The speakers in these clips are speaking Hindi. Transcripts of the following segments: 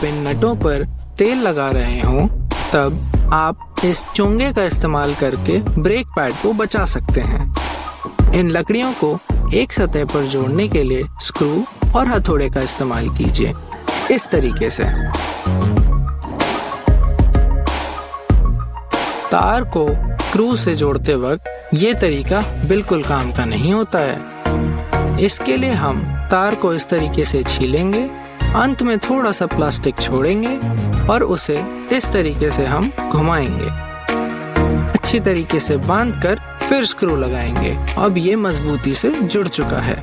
आप इन नटों पर तेल लगा रहे हों तब आप इस चोंगे का इस्तेमाल करके ब्रेक पैड को बचा सकते हैं। इन लकड़ियों को एक सतह पर जोड़ने के लिए स्क्रू और हथौड़े का इस्तेमाल कीजिए, इस तरीके से। तार को स्क्रू से जोड़ते वक्त ये तरीका बिल्कुल काम का नहीं होता है। इसके लिए हम तार को इस तरीके से छीलेंगे, अंत में थोड़ा सा प्लास्टिक छोड़ेंगे और उसे इस तरीके से हम घुमाएंगे। अच्छी तरीके से बांधकर फिर स्क्रू लगाएंगे। अब ये मजबूती से जुड़ चुका है।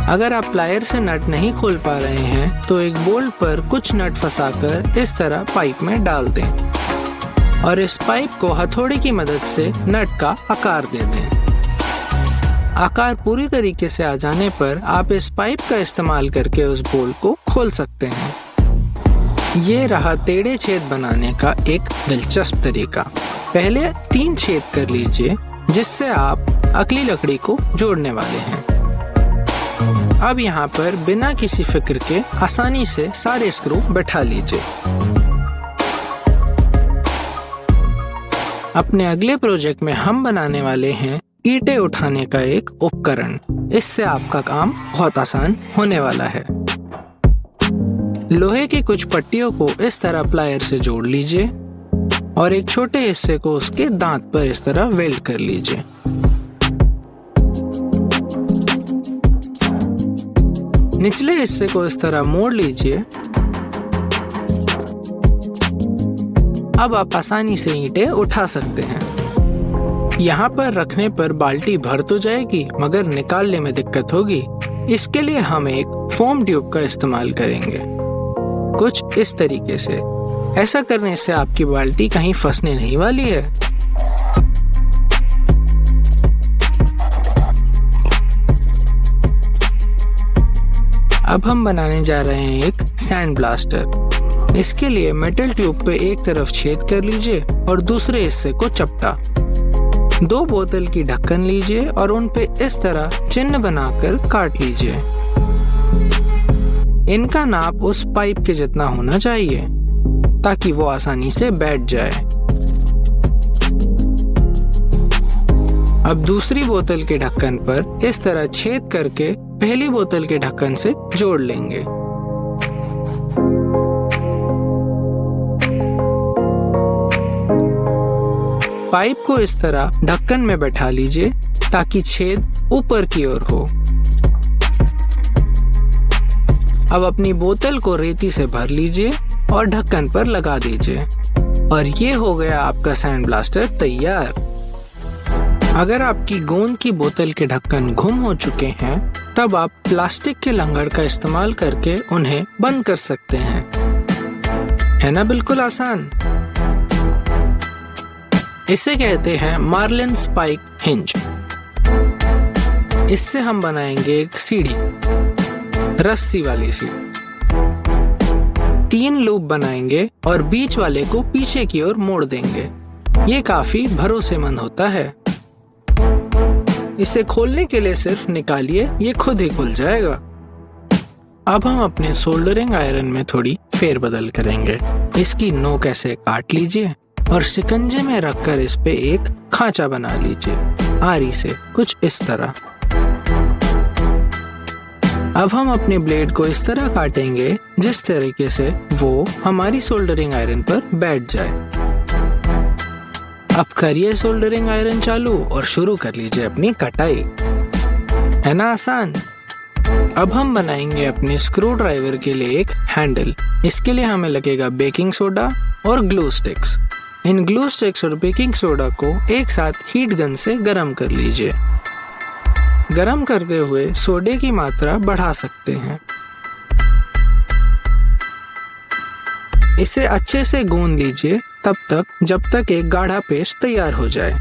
अगर आप प्लायर से नट नहीं खोल पा रहे हैं तो एक बोल्ट पर कुछ नट फंसाकर इस तरह पाइप में डाल दें और इस पाइप को हथौड़े की मदद से नट का आकार दे दें। आकार पूरी तरीके से आ जाने पर आप इस पाइप का इस्तेमाल करके उस बोल्ट को खोल सकते हैं। ये रहा टेढ़े छेद बनाने का एक दिलचस्प तरीका। पहले 3 छेद कर लीजिए जिससे आप अगली लकड़ी को जोड़ने वाले हैं। अब यहाँ पर बिना किसी फिक्र के आसानी से सारे स्क्रू बैठा लीजिए। अपने अगले प्रोजेक्ट में हम बनाने वाले हैं ईंटें उठाने का एक उपकरण। इससे आपका काम बहुत आसान होने वाला है। लोहे की कुछ पट्टियों को इस तरह प्लायर से जोड़ लीजिए और एक छोटे हिस्से को उसके दांत पर इस तरह वेल्ड कर लीजिए। निचले हिस्से को इस तरह मोड़ लीजिए। अब आप आसानी से ईंटें उठा सकते हैं। यहाँ पर रखने पर बाल्टी भर तो जाएगी मगर निकालने में दिक्कत होगी। इसके लिए हम एक फोम ट्यूब का इस्तेमाल करेंगे, कुछ इस तरीके से। ऐसा करने से आपकी बाल्टी कहीं फंसने नहीं वाली है। अब हम बनाने जा रहे हैं एक सैंड ब्लास्टर। इसके लिए मेटल ट्यूब पे एक तरफ छेद कर लीजिए और दूसरे हिस्से को चपटा। 2 बोतल की ढक्कन लीजिए और उन पे इस तरह चिन्ह बनाकर काट लीजिए। इनका नाप उस पाइप के जितना होना चाहिए ताकि वो आसानी से बैठ जाए। अब दूसरी बोतल के ढक्कन पर इस तरह छेद करके पहली बोतल के ढक्कन से जोड़ लेंगे। पाइप को इस तरह ढक्कन में बैठा लीजिए ताकि छेद ऊपर की ओर हो। अब अपनी बोतल को रेती से भर लीजिए और ढक्कन पर लगा दीजिए और ये हो गया आपका सैंड ब्लास्टर तैयार। अगर आपकी गोंद की बोतल के ढक्कन गुम हो चुके हैं तब आप प्लास्टिक के लंगड़ का इस्तेमाल करके उन्हें बंद कर सकते हैं। है ना बिल्कुल आसान। इसे कहते हैं मार्लिन स्पाइक हिंज। इससे हम बनाएंगे एक सीढ़ी, रस्सी वाली सीढ़ी। 3 लूप बनाएंगे और बीच वाले को पीछे की ओर मोड़ देंगे। ये काफी भरोसेमंद होता है। इसे खोलने के लिए सिर्फ निकालिए, ये खुद ही खुल जाएगा। अब हम अपने सोल्डरिंग आयरन में थोड़ी फेरबदल करेंगे। इसकी नोक ऐसे काट लीजिए और शिकंजे में रखकर इस पे एक खांचा बना लीजिए आरी से, कुछ इस तरह। अब हम अपने ब्लेड को इस तरह काटेंगे जिस तरीके से वो हमारी सोल्डरिंग आयरन पर बैठ जाए। अब करिए सोल्डरिंग आयरन चालू और शुरू कर लीजिए अपनी कटाई। है ना आसान। अब हम बनाएंगे अपने स्क्रू ड्राइवर के लिए एक हैंडल। इसके लिए हमें लगेगा बेकिंग सोडा और ग्लू स्टिक्स। इन ग्लू स्टिक्स और बेकिंग सोडा को एक साथ हीट गन से गर्म कर लीजिए। गर्म करते हुए सोडे की मात्रा बढ़ा सकते हैं। इसे अच्छे से गूंद लीजिए तब तक जब तक एक गाढ़ा पेस्ट तैयार हो जाए।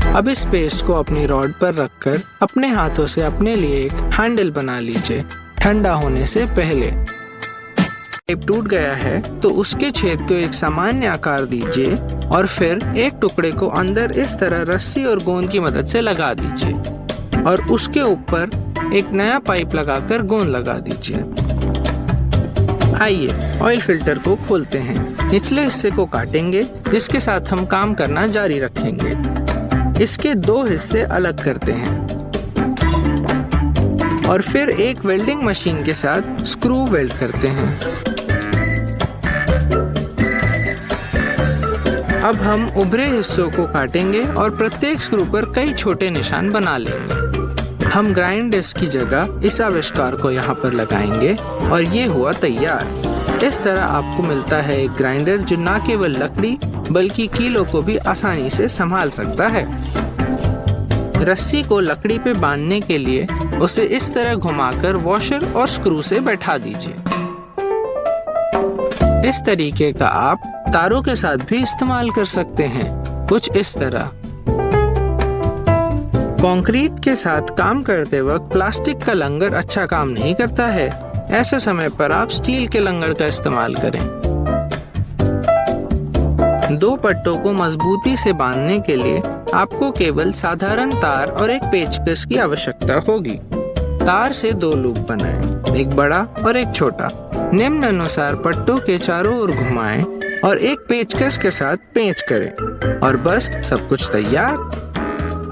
अब इस पेस्ट को अपनी रॉड पर रखकर अपने हाथों से अपने लिए एक हैंडल बना लीजिए ठंडा होने से पहले। टेप टूट गया है तो उसके छेद को एक सामान्य आकार दीजिए और फिर एक टुकड़े को अंदर इस तरह रस्सी और गोंद की मदद से लगा दीजिए और उसके ऊपर एक नया पाइप लगाकर गोंद लगा दीजिए। आइए ऑयल फिल्टर को खोलते हैं। निचले हिस्से को काटेंगे, जिसके साथ हम काम करना जारी रखेंगे। इसके दो हिस्से अलग करते हैं और फिर एक वेल्डिंग मशीन के साथ स्क्रू वेल्ड करते हैं। अब हम उभरे हिस्सों को काटेंगे और प्रत्येक स्क्रू पर कई छोटे निशान बना लेंगे। हम ग्राइंड डिस्क की जगह इस आविष्कार को यहाँ पर लगाएंगे और ये हुआ तैयार। इस तरह आपको मिलता है एक ग्राइंडर जो न केवल लकड़ी बल्कि कीलों को भी आसानी से संभाल सकता है। रस्सी को लकड़ी पे बांधने के लिए उसे इस तरह घुमाकर वॉशर और स्क्रू से बैठा दीजिए। इस तरीके का आप तारों के साथ भी इस्तेमाल कर सकते हैं, कुछ इस तरह। कंक्रीट के साथ काम करते वक्त प्लास्टिक का लंगर अच्छा काम नहीं करता है। ऐसे समय पर आप स्टील के लंगर का इस्तेमाल करें। दो पट्टों को मजबूती से बांधने के लिए आपको केवल साधारण तार और एक पेचकस की आवश्यकता होगी। तार से दो लूप बनाएं, एक बड़ा और एक छोटा। निम्न अनुसार पट्टों के चारों ओर घुमाएं और एक पेचकस के साथ पेंच करें और बस सब कुछ तैयार।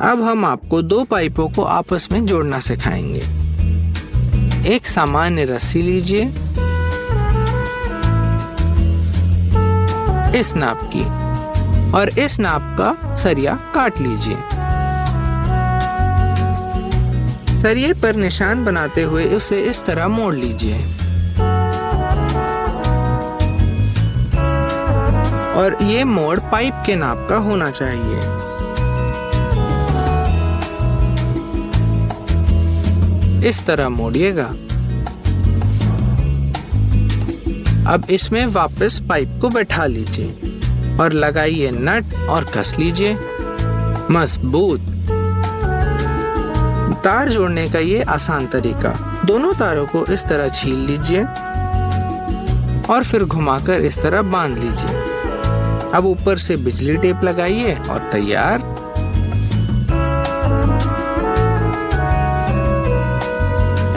अब हम आपको दो पाइपों को आपस में जोड़ना सिखाएंगे। एक सामान्य रस्सी लीजिए इस नाप की और इस नाप का सरिया काट लीजिए। सरिये पर निशान बनाते हुए उसे इस तरह मोड़ लीजिए और ये मोड़ पाइप के नाप का होना चाहिए। इस तरह मोड़िएगा। अब इसमें वापस पाइप को बैठा लीजिए और लगाइए नट और कस लीजिए। मजबूत। तार जोड़ने का ये आसान तरीका। दोनों तारों को इस तरह छील लीजिए और फिर घुमाकर इस तरह बांध लीजिए। अब ऊपर से बिजली टेप लगाइए और तैयार।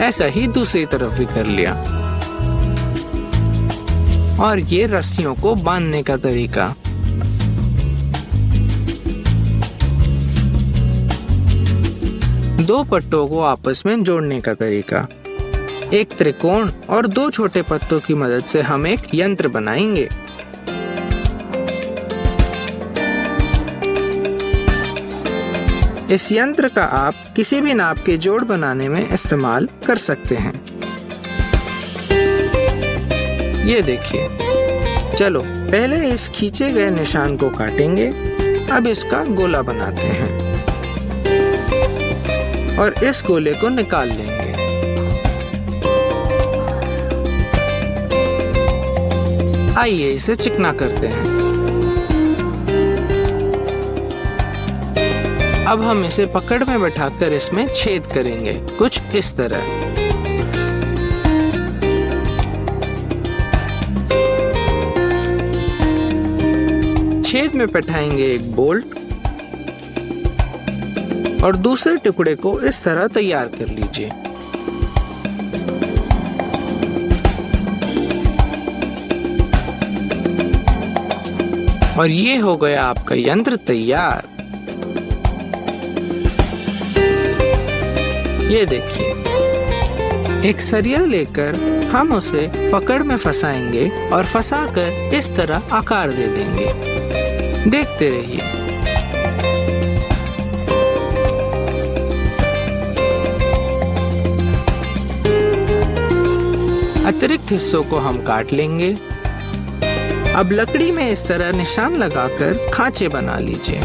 ऐसा ही दूसरी तरफ भी कर लिया। और ये रस्सियों को बांधने का तरीका। दो पट्टों को आपस में जोड़ने का तरीका। एक त्रिकोण और दो छोटे पत्तों की मदद से हम एक यंत्र बनाएंगे। इस यंत्र का आप किसी भी नाप के जोड़ बनाने में इस्तेमाल कर सकते हैं। ये देखिए। चलो पहले इस खींचे गए निशान को काटेंगे। अब इसका गोला बनाते हैं और इस गोले को निकाल लेंगे। आइए इसे चिकना करते हैं। अब हम इसे पकड़ में बैठाकर इसमें छेद करेंगे, कुछ इस तरह। छेद में बैठाएंगे एक बोल्ट और दूसरे टुकड़े को इस तरह तैयार कर लीजिए। और ये हो गया आपका यंत्र तैयार। ये देखिए। एक सरिया लेकर हम उसे पकड़ में फंसाएंगे और फंसाकर इस तरह आकार दे देंगे। देखते रहिए। अतिरिक्त हिस्सों को हम काट लेंगे। अब लकड़ी में इस तरह निशान लगाकर खांचे बना लीजिए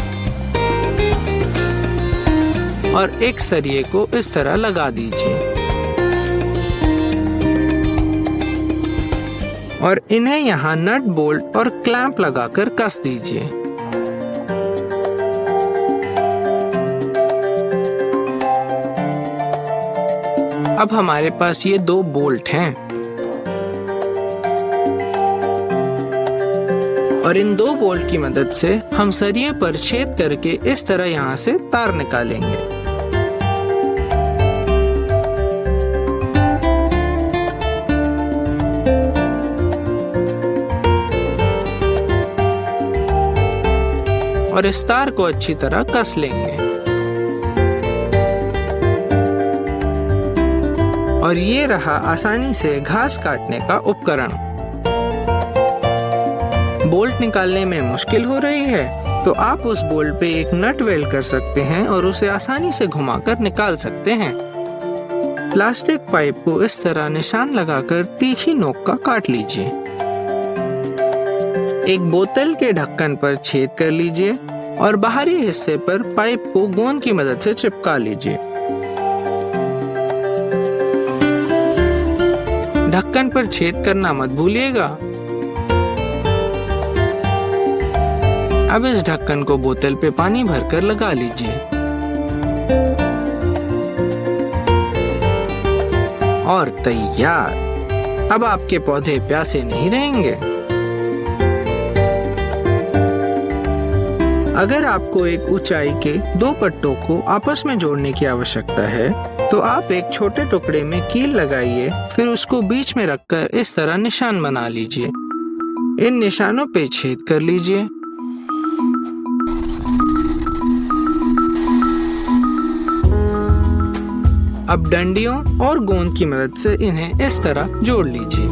और एक सरिये को इस तरह लगा दीजिए और इन्हें यहाँ नट बोल्ट और क्लैंप लगाकर कस दीजिए। अब हमारे पास ये दो बोल्ट हैं और इन दो बोल्ट की मदद से हम सरिये पर छेद करके इस तरह यहाँ से तार निकालेंगे। और इस तार को अच्छी तरह कस लेंगे। और ये रहा आसानी से घास काटने का उपकरण। बोल्ट निकालने में मुश्किल हो रही है तो आप उस बोल्ट पे एक नट वेल्ड कर सकते हैं और उसे आसानी से घुमाकर निकाल सकते हैं। प्लास्टिक पाइप को इस तरह निशान लगाकर तीखी नोक का काट लीजिए। एक बोतल के ढक्कन पर छेद कर लीजिए और बाहरी हिस्से पर पाइप को गोंद की मदद से चिपका लीजिए। ढक्कन पर छेद करना मत भूलिएगा। अब इस ढक्कन को बोतल पे पानी भरकर लगा लीजिए और तैयार। अब आपके पौधे प्यासे नहीं रहेंगे। अगर आपको एक ऊंचाई के दो पट्टों को आपस में जोड़ने की आवश्यकता है तो आप एक छोटे टुकड़े में कील लगाइए, फिर उसको बीच में रखकर इस तरह निशान बना लीजिए। इन निशानों पे छेद कर लीजिए। अब डंडियों और गोंद की मदद से इन्हें इस तरह जोड़ लीजिए।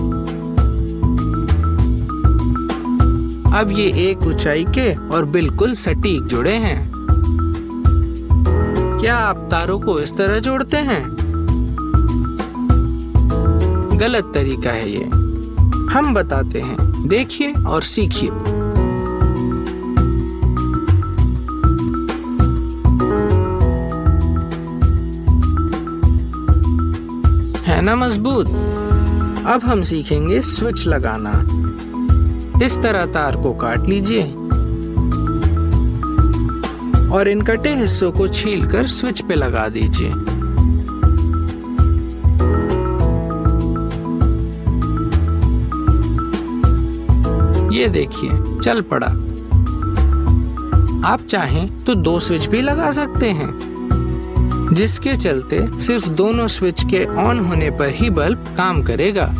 अब ये एक ऊंचाई के और बिल्कुल सटीक जुड़े हैं। क्या आप तारों को इस तरह जोड़ते हैं? गलत तरीका है ये। हम बताते हैं, देखिए और सीखिए। है ना मजबूत? अब हम सीखेंगे स्विच लगाना। इस तरह तार को काट लीजिए और इन कटे हिस्सों को छीलकर स्विच पे लगा दीजिए। ये देखिए, चल पड़ा। आप चाहें तो 2 स्विच भी लगा सकते हैं, जिसके चलते सिर्फ दोनों स्विच के ऑन होने पर ही बल्ब काम करेगा।